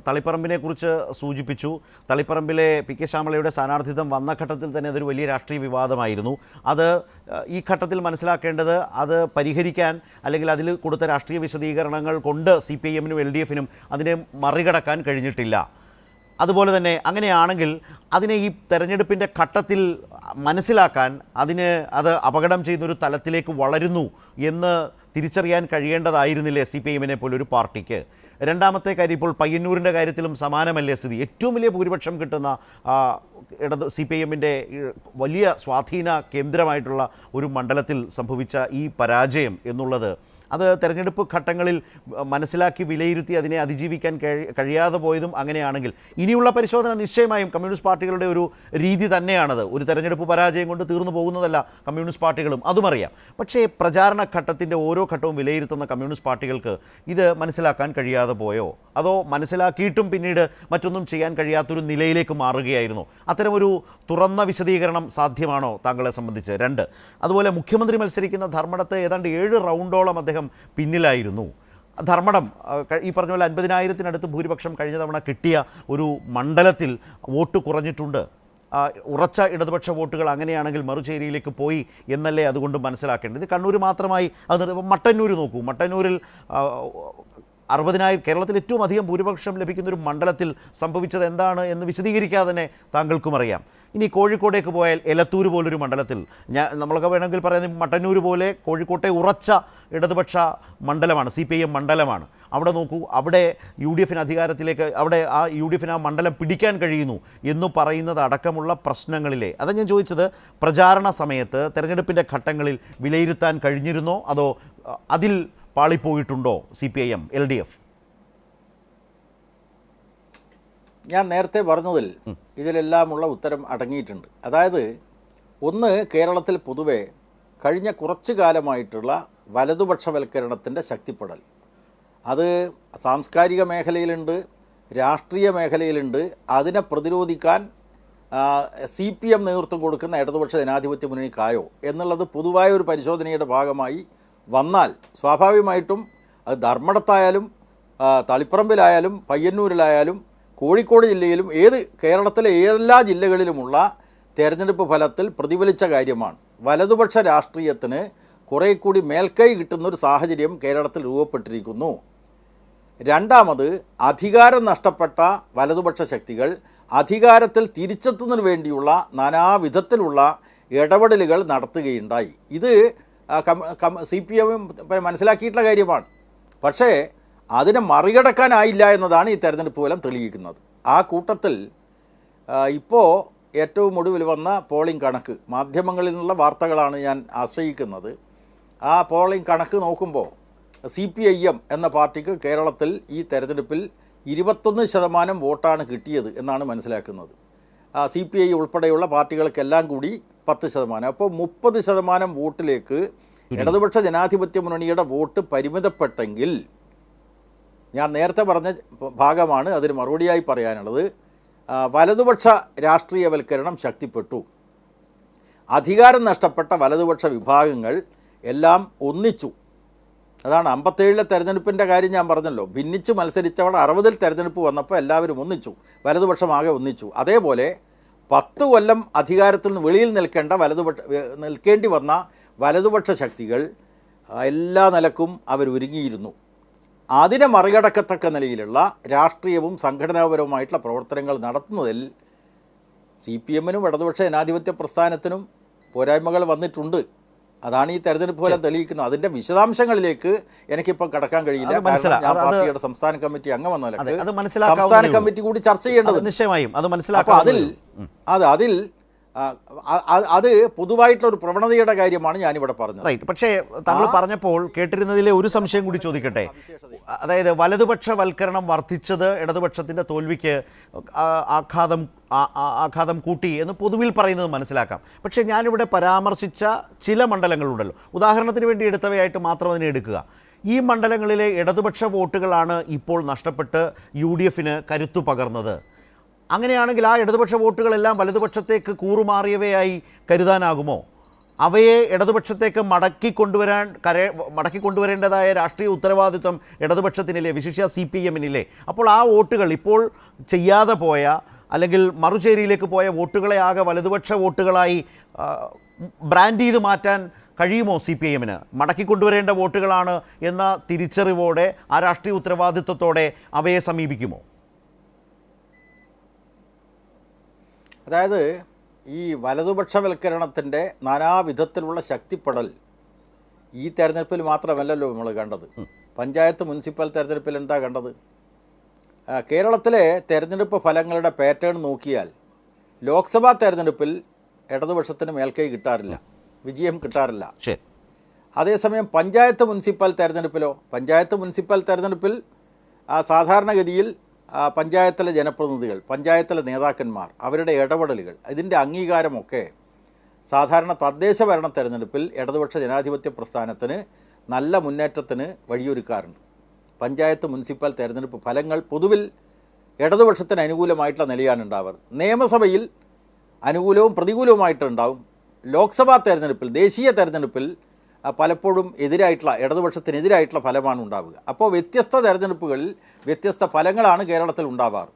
തളിപ്പറമ്പിനെക്കുറിച്ച് സൂചിപ്പിച്ചു. തളിപ്പറമ്പിലെ P K ശ്യാമളയുടെ സ്ഥാനാർത്ഥിത്വം വന്ന ഘട്ടത്തിൽ തന്നെ അതൊരു വലിയ രാഷ്ട്രീയ വിവാദമായിരുന്നു. അത് ഈ ഘട്ടത്തിൽ മനസ്സിലാക്കേണ്ടത് അത് പരിഹരിക്കാൻ അല്ലെങ്കിൽ അതിൽ കൊടുത്ത രാഷ്ട്രീയ വിശദീകരണങ്ങൾ കൊണ്ട് CPIM-നും LDF-നും അതിനെ മറികടക്കാൻ കഴിഞ്ഞിട്ടില്ല. അതുപോലെ തന്നെ അങ്ങനെയാണെങ്കിൽ അതിനെ ഈ തെരഞ്ഞെടുപ്പിൻ്റെ ഘട്ടത്തിൽ മനസ്സിലാക്കാൻ അത് അപകടം ചെയ്യുന്നൊരു തലത്തിലേക്ക് വളരുന്നു എന്ന് തിരിച്ചറിയാൻ കഴിയേണ്ടതായിരുന്നില്ലേ CPIM-നെ പോലൊരു പാർട്ടിക്ക്? രണ്ടാമത്തെ കാര്യം, ഇപ്പോൾ പയ്യന്നൂരിൻ്റെ കാര്യത്തിലും സമാനമല്ലേ സ്ഥിതി? ഏറ്റവും വലിയ ഭൂരിപക്ഷം കിട്ടുന്ന CPIM-ൻ്റെ വലിയ സ്വാധീന കേന്ദ്രമായിട്ടുള്ള ഒരു മണ്ഡലത്തിൽ സംഭവിച്ച ഈ പരാജയം എന്നുള്ളത് അത് തെരഞ്ഞെടുപ്പ് ഘട്ടങ്ങളിൽ മനസ്സിലാക്കി വിലയിരുത്തി അതിനെ അതിജീവിക്കാൻ കഴിയാതെ പോയതും അങ്ങനെയാണെങ്കിൽ ഇനിയുള്ള പരിശോധന നിശ്ചയമായും കമ്മ്യൂണിസ്റ്റ് പാർട്ടികളുടെ ഒരു രീതി തന്നെയാണത്. ഒരു തെരഞ്ഞെടുപ്പ് പരാജയം കൊണ്ട് തീർന്നു പോകുന്നതല്ല കമ്മ്യൂണിസ്റ്റ് പാർട്ടികളും, അതുമറിയാം. പക്ഷേ പ്രചാരണ ഘട്ടത്തിൻ്റെ ഓരോ ഘട്ടവും വിലയിരുത്തുന്ന കമ്മ്യൂണിസ്റ്റ് പാർട്ടികൾക്ക് ഇത് മനസ്സിലാക്കാൻ കഴിയാതെ പോയോ? അതോ മനസ്സിലാക്കിയിട്ടും പിന്നീട് മറ്റൊന്നും ചെയ്യാൻ കഴിയാത്തൊരു നിലയിലേക്ക് മാറുകയായിരുന്നു? അത്തരമൊരു തുറന്ന വിശദീകരണം സാധ്യമാണോ താങ്കളെ സംബന്ധിച്ച്? 2, അതുപോലെ മുഖ്യമന്ത്രി മത്സരിക്കുന്ന ധർമ്മടത്ത് ഏതാണ്ട് 7 റൗണ്ടോളം അദ്ദേഹം പിന്നിലായിരുന്നു. ധർമ്മടം ഈ പറഞ്ഞ പോലെ 50,000-നടുത്ത് ഭൂരിപക്ഷം കഴിഞ്ഞ തവണ കിട്ടിയ ഒരു മണ്ഡലത്തിൽ വോട്ട് കുറഞ്ഞിട്ടുണ്ട്. ഉറച്ച ഇടതുപക്ഷ വോട്ടുകൾ അങ്ങനെയാണെങ്കിൽ മറുചേരിയിലേക്ക് പോയി എന്നല്ലേ അതുകൊണ്ട് മനസ്സിലാക്കേണ്ടത്? ഇത് കണ്ണൂർ മാത്രമായി അത് മട്ടന്നൂർ നോക്കൂ. മട്ടന്നൂരിൽ 60,000 കേരളത്തിൽ ഏറ്റവും അധികം ഭൂരിപക്ഷം ലഭിക്കുന്നൊരു മണ്ഡലത്തിൽ സംഭവിച്ചത് എന്താണ് എന്ന് വിശദീകരിക്കാതെ തന്നെ താങ്കൾക്കും അറിയാം. ഇനി കോഴിക്കോടേക്ക് പോയാൽ എലത്തൂർ പോലൊരു മണ്ഡലത്തിൽ നമ്മളൊക്കെ വേണമെങ്കിൽ പറയുന്നത് മട്ടന്നൂർ പോലെ കോഴിക്കോട്ടെ ഉറച്ച ഇടതുപക്ഷ മണ്ഡലമാണ്, CPIM മണ്ഡലമാണ്. അവിടെ നോക്കൂ, അവിടെ UDF അധികാരത്തിലേക്ക് UDF ആ മണ്ഡലം പിടിക്കാൻ കഴിയുന്നു എന്ന് പറയുന്നത് അടക്കമുള്ള പ്രശ്നങ്ങളിലെ അതാണ് ഞാൻ ചോദിച്ചത്. പ്രചാരണ സമയത്ത് തെരഞ്ഞെടുപ്പിൻ്റെ ഘട്ടങ്ങളിൽ വിലയിരുത്താൻ കഴിഞ്ഞിരുന്നോ അതോ അതിൽ പാളിപ്പോയിട്ടുണ്ടോ CPIM LDF? ഞാൻ നേരത്തെ പറഞ്ഞതിൽ ഇതിലെല്ലാമുള്ള ഉത്തരം അടങ്ങിയിട്ടുണ്ട്. അതായത് ഒന്ന്, കേരളത്തിൽ പൊതുവെ കഴിഞ്ഞ കുറച്ചു കാലമായിട്ടുള്ള വലതുപക്ഷവൽക്കരണത്തിൻ്റെ ശക്തിപ്പെടൽ, അത് സാംസ്കാരിക മേഖലയിലുണ്ട്, രാഷ്ട്രീയ മേഖലയിലുണ്ട്. അതിനെ പ്രതിരോധിക്കാൻ CPM നേതൃത്വം കൊടുക്കുന്ന ഇടതുപക്ഷ ജനാധിപത്യ മുന്നണിക്കായോ എന്നുള്ളത് പൊതുവായ ഒരു പരിശോധനയുടെ ഭാഗമായി വന്നാൽ സ്വാഭാവികമായിട്ടും അത് ധർമ്മടത്തായാലും തളിപ്പറമ്പിലായാലും പയ്യന്നൂരിലായാലും കോഴിക്കോട് ജില്ലയിലും കേരളത്തിലെ എല്ലാ ജില്ലകളിലുമുള്ള തെരഞ്ഞെടുപ്പ് ഫലത്തിൽ പ്രതിഫലിച്ച കാര്യമാണ്. വലതുപക്ഷ രാഷ്ട്രീയത്തിന് കുറേ കൂടി മേൽക്കൈ കിട്ടുന്നൊരു സാഹചര്യം കേരളത്തിൽ രൂപപ്പെട്ടിരിക്കുന്നു. രണ്ടാമത്, അധികാരം നഷ്ടപ്പെട്ട വലതുപക്ഷ ശക്തികൾ അധികാരത്തിൽ തിരിച്ചെത്തുന്നതിന് വേണ്ടിയുള്ള നാനാവിധത്തിലുള്ള ഇടപെടലുകൾ നടത്തുകയുണ്ടായി. ഇത് CPIM മനസ്സിലാക്കിയിട്ടുള്ള കാര്യമാണ്. പക്ഷേ അതിനെ മറികടക്കാനായില്ല എന്നതാണ് ഈ തെരഞ്ഞെടുപ്പ് ഫലം തെളിയിക്കുന്നത്. ആ കൂട്ടത്തിൽ ഇപ്പോൾ ഏറ്റവും ഒടുവിൽ വന്ന പോളിംഗ് കണക്ക്, മാധ്യമങ്ങളിൽ നിന്നുള്ള വാർത്തകളാണ് ഞാൻ ആശ്രയിക്കുന്നത്. ആ പോളിംഗ് കണക്ക് നോക്കുമ്പോൾ CPIM എന്ന പാർട്ടിക്ക് കേരളത്തിൽ ഈ തെരഞ്ഞെടുപ്പിൽ 21% വോട്ടാണ് കിട്ടിയത് എന്നാണ് മനസ്സിലാക്കുന്നത്. CPI ഉൾപ്പെടെയുള്ള പാർട്ടികൾക്കെല്ലാം കൂടി 10%. അപ്പോൾ 30% വോട്ടിലേക്ക് ഇടതുപക്ഷ ജനാധിപത്യ മുന്നണിയുടെ വോട്ട് പരിമിതപ്പെട്ടെങ്കിൽ, ഞാൻ നേരത്തെ പറഞ്ഞ ഭാഗമാണ് അതിന് മറുപടിയായി പറയാനുള്ളത്. വലതുപക്ഷ രാഷ്ട്രീയവൽക്കരണം ശക്തിപ്പെട്ടു. അധികാരം നഷ്ടപ്പെട്ട വലതുപക്ഷ വിഭാഗങ്ങൾ എല്ലാം ഒന്നിച്ചു. അതാണ് 57-ലെ തെരഞ്ഞെടുപ്പിൻ്റെ കാര്യം ഞാൻ പറഞ്ഞല്ലോ. ഭിന്നിച്ച് മത്സരിച്ചവൾ 60-ൽ തെരഞ്ഞെടുപ്പ് വന്നപ്പോൾ എല്ലാവരും ഒന്നിച്ചു, വലതുപക്ഷമാകെ ഒന്നിച്ചു. അതേപോലെ 10 കൊല്ലം അധികാരത്തിൽ നിന്ന് വെളിയിൽ നിൽക്കേണ്ടി വന്ന വലതുപക്ഷ ശക്തികൾ എല്ലാ നിലക്കും അവരൊരുങ്ങിയിരുന്നു. അതിനെ മറികടക്കത്തക്ക നിലയിലുള്ള രാഷ്ട്രീയവും സംഘടനാപരവുമായിട്ടുള്ള പ്രവർത്തനങ്ങൾ നടത്തുന്നതിൽ CPM-നും ഇടതുപക്ഷ ജനാധിപത്യ പ്രസ്ഥാനത്തിനും പോരായ്മകൾ വന്നിട്ടുണ്ട്. അതാണ് ഈ തെരഞ്ഞെടുപ്പ് ഫലം തെളിയിക്കുന്നത്. അതിൻ്റെ വിശദാംശങ്ങളിലേക്ക് എനിക്കിപ്പോൾ കടക്കാൻ കഴിയില്ല. ഞാൻ പാർട്ടിയുടെ സംസ്ഥാന കമ്മിറ്റി അംഗമെന്ന സംസ്ഥാന കമ്മിറ്റി കൂടി ചർച്ച ചെയ്യേണ്ടത് നിശ്ചയമായും അത് മനസ്സിലാക്കാം. അതിൽ അത് പൊതുവായിട്ടുള്ളൊരു പ്രവണതയുടെ കാര്യമാണ് ഞാനിവിടെ പറഞ്ഞത്. റൈറ്റ്. പക്ഷേ താങ്കൾ പറഞ്ഞപ്പോൾ കേട്ടിരുന്നതിലെ ഒരു സംശയം കൂടി ചോദിക്കട്ടെ. അതായത് വലതുപക്ഷവൽക്കരണം വർദ്ധിച്ചത് ഇടതുപക്ഷത്തിൻ്റെ തോൽവിക്ക് ആഘാതം കൂട്ടി എന്ന് പൊതുവിൽ പറയുന്നത് മനസ്സിലാക്കാം. പക്ഷേ ഞാനിവിടെ പരാമർശിച്ച ചില മണ്ഡലങ്ങളുണ്ടല്ലോ, ഉദാഹരണത്തിന് വേണ്ടി എടുത്തവയായിട്ട് മാത്രം അതിനെ എടുക്കുക. ഈ മണ്ഡലങ്ങളിലെ ഇടതുപക്ഷ വോട്ടുകളാണ് ഇപ്പോൾ നഷ്ടപ്പെട്ട് UDF-ന് കരുത്തു പകർന്നത്. അങ്ങനെയാണെങ്കിൽ ആ ഇടതുപക്ഷ വോട്ടുകളെല്ലാം വലതുപക്ഷത്തേക്ക് കൂറുമാറിയവയായി കരുതാനാകുമോ? അവയെ ഇടതുപക്ഷത്തേക്ക് മടക്കി കൊണ്ടുവരേണ്ടതായ രാഷ്ട്രീയ ഉത്തരവാദിത്വം ഇടതുപക്ഷത്തിനില്ലേ, വിശിഷ്യ CPM-നില്ലേ? അപ്പോൾ ആ വോട്ടുകൾ ഇപ്പോൾ ചെയ്യാതെ പോയ അല്ലെങ്കിൽ മറുചേരിയിലേക്ക് പോയ വോട്ടുകളെ ആകെ വലതുപക്ഷ വോട്ടുകളായി ബ്രാൻഡ് ചെയ്ത് മാറ്റാൻ കഴിയുമോ CPM-ന്? മടക്കി കൊണ്ടുവരേണ്ട വോട്ടുകളാണ് എന്ന തിരിച്ചറിവോടെ ആ രാഷ്ട്രീയ ഉത്തരവാദിത്വത്തോടെ അവയെ സമീപിക്കുമോ? അതായത് ഈ വലതുപക്ഷവൽക്കരണത്തിൻ്റെ നാനാവിധത്തിലുള്ള ശക്തിപ്പെടൽ ഈ തെരഞ്ഞെടുപ്പിൽ മാത്രമല്ലല്ലോ നമ്മൾ കണ്ടത്. പഞ്ചായത്ത് മുനിസിപ്പൽ തെരഞ്ഞെടുപ്പിൽ എന്താ കണ്ടത്? കേരളത്തിലെ തെരഞ്ഞെടുപ്പ് ഫലങ്ങളുടെ പാറ്റേൺ നോക്കിയാൽ ലോക്സഭാ തെരഞ്ഞെടുപ്പിൽ ഇടതുപക്ഷത്തിന് മേൽക്കൈ കിട്ടാറില്ല, വിജയം കിട്ടാറില്ല. അതേസമയം പഞ്ചായത്ത് മുനിസിപ്പൽ തെരഞ്ഞെടുപ്പിലോ, പഞ്ചായത്ത് മുനിസിപ്പൽ തെരഞ്ഞെടുപ്പിൽ സാധാരണഗതിയിൽ പഞ്ചായത്തിലെ ജനപ്രതിനിധികൾ, പഞ്ചായത്തിലെ നേതാക്കന്മാർ, അവരുടെ ഇടപെടലുകൾ, ഇതിൻ്റെ അംഗീകാരമൊക്കെ സാധാരണ തദ്ദേശ ഭരണ തെരഞ്ഞെടുപ്പിൽ ഇടതുപക്ഷ ജനാധിപത്യ പ്രസ്ഥാനത്തിന് നല്ല മുന്നേറ്റത്തിന് വഴിയൊരുക്കാറുണ്ട്. പഞ്ചായത്ത് മുനിസിപ്പൽ തെരഞ്ഞെടുപ്പ് ഫലങ്ങൾ പൊതുവിൽ ഇടതുപക്ഷത്തിന് അനുകൂലമായിട്ടുള്ള നിലയാണ് ഉണ്ടാവാറ്. നിയമസഭയിൽ അനുകൂലവും പ്രതികൂലവുമായിട്ടുണ്ടാവും. ലോക്സഭാ തെരഞ്ഞെടുപ്പിൽ, ദേശീയ തെരഞ്ഞെടുപ്പിൽ പലപ്പോഴും ഇടതുപക്ഷത്തിനെതിരായിട്ടുള്ള ഫലമാണ് ഉണ്ടാവുക. അപ്പോൾ വ്യത്യസ്ത തെരഞ്ഞെടുപ്പുകളിൽ വ്യത്യസ്ത ഫലങ്ങളാണ് കേരളത്തിൽ ഉണ്ടാവാറ്.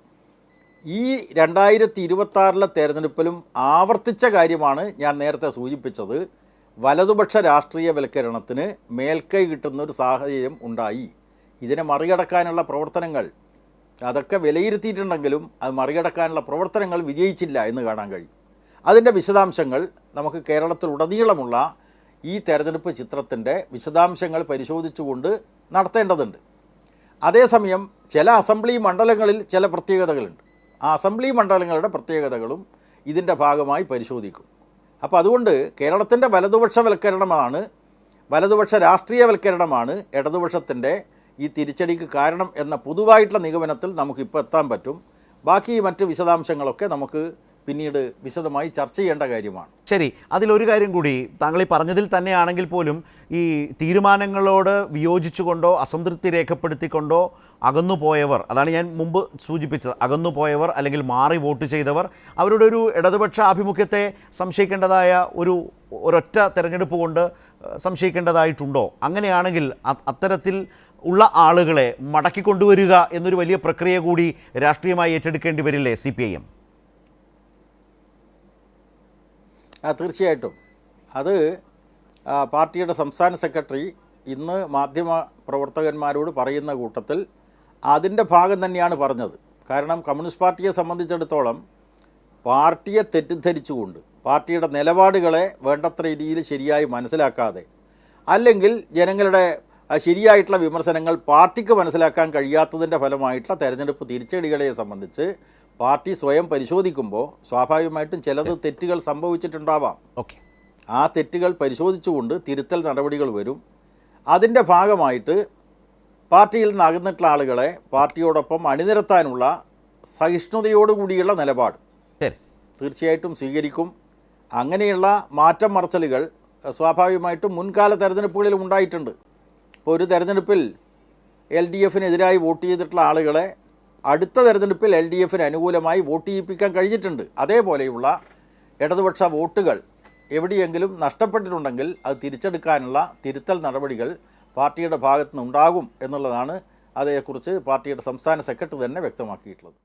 ഈ 2026 തെരഞ്ഞെടുപ്പിലും ആവർത്തിച്ച കാര്യമാണ് ഞാൻ നേരത്തെ സൂചിപ്പിച്ചത്. വലതുപക്ഷ രാഷ്ട്രീയവൽക്കരണത്തിന് മേൽക്കൈ കിട്ടുന്നൊരു സാഹചര്യം ഉണ്ടായി. ഇതിനെ മറികടക്കാനുള്ള പ്രവർത്തനങ്ങൾ അതൊക്കെ വിലയിരുത്തിയിട്ടുണ്ടെങ്കിലും അത് മറികടക്കാനുള്ള പ്രവർത്തനങ്ങൾ വിജയിച്ചില്ല എന്ന് കാണാൻ കഴിയും. അതിൻ്റെ വിശദാംശങ്ങൾ നമുക്ക് കേരളത്തിലുടനീളമുള്ള ഈ തെരഞ്ഞെടുപ്പ് ചിത്രത്തിൻ്റെ വിശദാംശങ്ങൾ പരിശോധിച്ചുകൊണ്ട് നടത്തേണ്ടതുണ്ട്. അതേസമയം ചില അസംബ്ലി മണ്ഡലങ്ങളിൽ ചില പ്രത്യേകതകളുണ്ട്. ആ അസംബ്ലി മണ്ഡലങ്ങളുടെ പ്രത്യേകതകളും ഇതിൻ്റെ ഭാഗമായി പരിശോധിക്കും. അപ്പോൾ അതുകൊണ്ട് കേരളത്തിൻ്റെ വലതുപക്ഷ രാഷ്ട്രീയവൽക്കരണമാണ് ഇടതുപക്ഷത്തിൻ്റെ ഈ തിരിച്ചടിക്ക് കാരണം എന്ന പൊതുവായിട്ടുള്ള നിഗമനത്തിൽ നമുക്കിപ്പോൾ എത്താൻ പറ്റും. ബാക്കി മറ്റ് വിശദാംശങ്ങളൊക്കെ നമുക്ക് പിന്നീട് വിശദമായി ചർച്ച ചെയ്യേണ്ട കാര്യമാണ്. ശരി, അതിലൊരു കാര്യം കൂടി, താങ്കൾ ഈ പറഞ്ഞതിൽ തന്നെയാണെങ്കിൽ പോലും ഈ തീരുമാനങ്ങളോട് വിയോജിച്ചുകൊണ്ടോ അസംതൃപ്തി രേഖപ്പെടുത്തിക്കൊണ്ടോ അകന്നുപോയവർ, അതാണ് ഞാൻ മുമ്പ് സൂചിപ്പിച്ചത്, അകന്നുപോയവർ അല്ലെങ്കിൽ മാറി വോട്ട് ചെയ്തവർ, അവരുടെ ഒരു ഇടതുപക്ഷ ആഭിമുഖ്യത്തെ സംശയിക്കേണ്ടതായ ഒരൊറ്റ തെരഞ്ഞെടുപ്പ് കൊണ്ട് സംശയിക്കേണ്ടതായിട്ടുണ്ടോ? അങ്ങനെയാണെങ്കിൽ അത്തരത്തിൽ ഉള്ള ആളുകളെ മടക്കിക്കൊണ്ടുവരിക എന്നൊരു വലിയ പ്രക്രിയ കൂടി രാഷ്ട്രീയമായി ഏറ്റെടുക്കേണ്ടി വരില്ലേ CPIM? തീർച്ചയായിട്ടും. അത് പാർട്ടിയുടെ സംസ്ഥാന സെക്രട്ടറി ഇന്ന് മാധ്യമ പ്രവർത്തകന്മാരോട് പറയുന്ന കൂട്ടത്തിൽ അതിൻ്റെ ഭാഗം തന്നെയാണ് പറഞ്ഞത്. കാരണം കമ്മ്യൂണിസ്റ്റ് പാർട്ടിയെ സംബന്ധിച്ചിടത്തോളം പാർട്ടിയെ തെറ്റിദ്ധരിച്ചുകൊണ്ട്, പാർട്ടിയുടെ നിലപാടുകളെ വേണ്ടത്ര രീതിയിൽ ശരിയായി മനസ്സിലാക്കാതെ, അല്ലെങ്കിൽ ജനങ്ങളുടെ ശരിയായിട്ടുള്ള വിമർശനങ്ങൾ പാർട്ടിക്ക് മനസ്സിലാക്കാൻ കഴിയാത്തതിൻ്റെ ഫലമായിട്ടുള്ള തെരഞ്ഞെടുപ്പ് തിരിച്ചടികളെ സംബന്ധിച്ച് പാർട്ടി സ്വയം പരിശോധിക്കുമ്പോൾ സ്വാഭാവികമായിട്ടും ചിലത് തെറ്റുകൾ സംഭവിച്ചിട്ടുണ്ടാവാം. ആ തെറ്റുകൾ പരിശോധിച്ചുകൊണ്ട് തിരുത്തൽ നടപടികൾ വരും. അതിൻ്റെ ഭാഗമായിട്ട് പാർട്ടിയിൽ നിന്ന് അകന്നിട്ടുള്ള ആളുകളെ പാർട്ടിയോടൊപ്പം അണിനിരത്താനുള്ള സഹിഷ്ണുതയോടുകൂടിയുള്ള നിലപാട് തീർച്ചയായിട്ടും സ്വീകരിക്കും. അങ്ങനെയുള്ള മാറ്റം മറച്ചലുകൾ സ്വാഭാവികമായിട്ടും മുൻകാല തെരഞ്ഞെടുപ്പുകളിൽ ഉണ്ടായിട്ടുണ്ട്. ഇപ്പോൾ ഒരു തെരഞ്ഞെടുപ്പിൽ LDF-നെതിരായി വോട്ട് ചെയ്തിട്ടുള്ള ആളുകളെ അടുത്ത തെരഞ്ഞെടുപ്പിൽ LDF-ന് അനുകൂലമായി വോട്ട് ചെയ്യിപ്പിക്കാൻ കഴിഞ്ഞിട്ടുണ്ട്. അതേപോലെയുള്ള ഇടതുപക്ഷ വോട്ടുകൾ എവിടെയെങ്കിലും നഷ്ടപ്പെട്ടിട്ടുണ്ടെങ്കിൽ അത് തിരിച്ചെടുക്കാനുള്ള തിരുത്തൽ നടപടികൾ പാർട്ടിയുടെ ഭാഗത്തുനിന്നുണ്ടാകും എന്നുള്ളതാണ് അതേക്കുറിച്ച് പാർട്ടിയുടെ സംസ്ഥാന സെക്രട്ടറി തന്നെ വ്യക്തമാക്കിയിട്ടുള്ളത്.